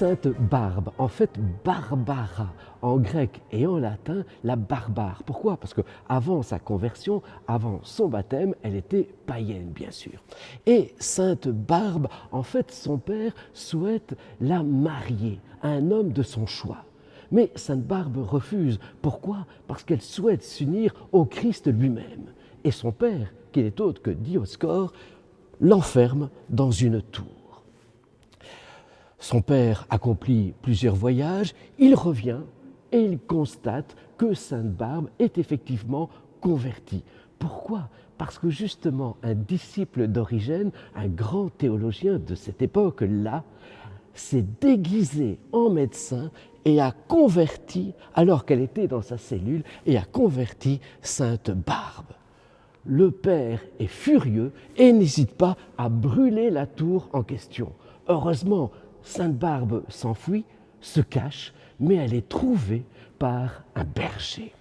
Sainte Barbe, en fait Barbara, en grec et en latin, la barbare. Pourquoi? Parce que avant sa conversion, avant son baptême, elle était païenne, bien sûr. Et Sainte Barbe, en fait, son père souhaite la marier à un homme de son choix. Mais Sainte Barbe refuse. Pourquoi? Parce qu'elle souhaite s'unir au Christ lui-même. Et son père, qui n'est autre que Dioscore, l'enferme dans une tour. Son père accomplit plusieurs voyages, il revient et il constate que Sainte Barbe est effectivement convertie. Pourquoi? Parce que justement un disciple d'Origène, un grand théologien de cette époque-là, s'est déguisé en médecin et a converti, alors qu'elle était dans sa cellule, et a converti Sainte Barbe. Le père est furieux et n'hésite pas à brûler la tour en question. Heureusement, Sainte Barbe s'enfuit, se cache, mais elle est trouvée par un berger.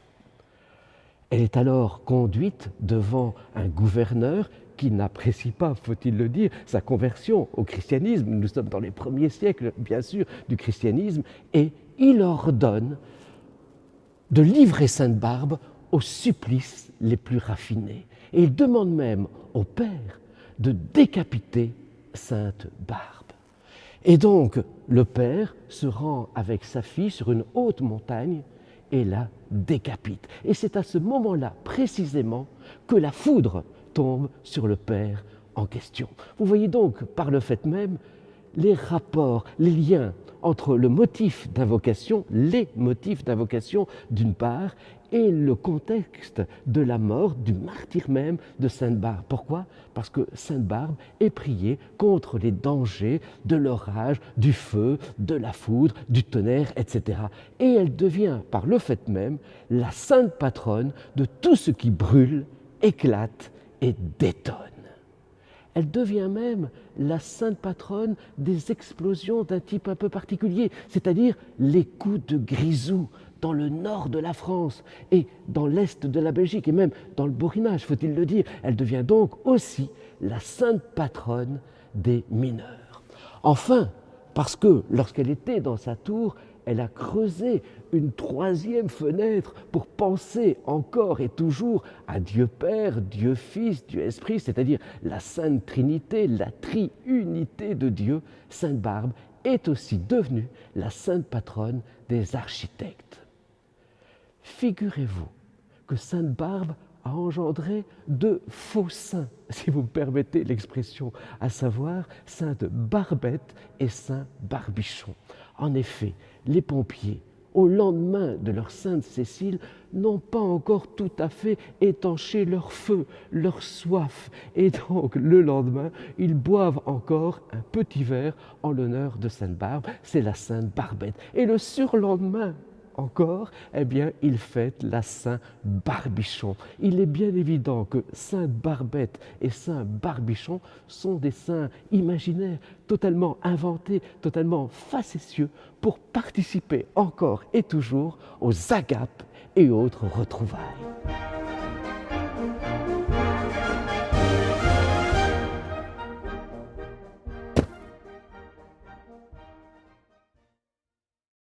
Elle est alors conduite devant un gouverneur qui n'apprécie pas, faut-il le dire, sa conversion au christianisme. Nous sommes dans les premiers siècles, bien sûr, du christianisme, et il ordonne de livrer Sainte Barbe aux supplices les plus raffinés. Et il demande même au père de décapiter Sainte Barbe. Et donc, le père se rend avec sa fille sur une haute montagne et la décapite. Et c'est à ce moment-là, précisément, que la foudre tombe sur le père en question. Vous voyez donc, par le fait même, les rapports, les liens entre le motif d'invocation, les motifs d'invocation d'une part, et le contexte de la mort, du martyre même de Sainte Barbe. Pourquoi? Parce que Sainte Barbe est priée contre les dangers de l'orage, du feu, de la foudre, du tonnerre, etc. Et elle devient, par le fait même, la sainte patronne de tout ce qui brûle, éclate et détonne. Elle devient même la sainte patronne des explosions d'un type un peu particulier, c'est-à-dire les coups de grisou dans le nord de la France et dans l'est de la Belgique et même dans le Borinage, faut-il le dire. Elle devient donc aussi la sainte patronne des mineurs. Enfin, parce que lorsqu'elle était dans sa tour, elle a creusé une troisième fenêtre pour penser encore et toujours à Dieu Père, Dieu Fils, Dieu Esprit, c'est-à-dire la Sainte Trinité, la triunité de Dieu. Sainte Barbe est aussi devenue la sainte patronne des architectes. Figurez-vous que Sainte Barbe a engendré deux faux saints, si vous me permettez l'expression, à savoir Sainte Barbette et Saint Barbichon. En effet, les pompiers, au lendemain de leur Sainte Cécile, n'ont pas encore tout à fait étanché leur feu, leur soif. Et donc, le lendemain, ils boivent encore un petit verre en l'honneur de Sainte Barbe, c'est la Sainte Barbette. Et le surlendemain, encore, eh bien, il fête la Saint Barbichon. Il est bien évident que Sainte Barbette et Saint Barbichon sont des saints imaginaires, totalement inventés, totalement facétieux, pour participer encore et toujours aux agapes et autres retrouvailles.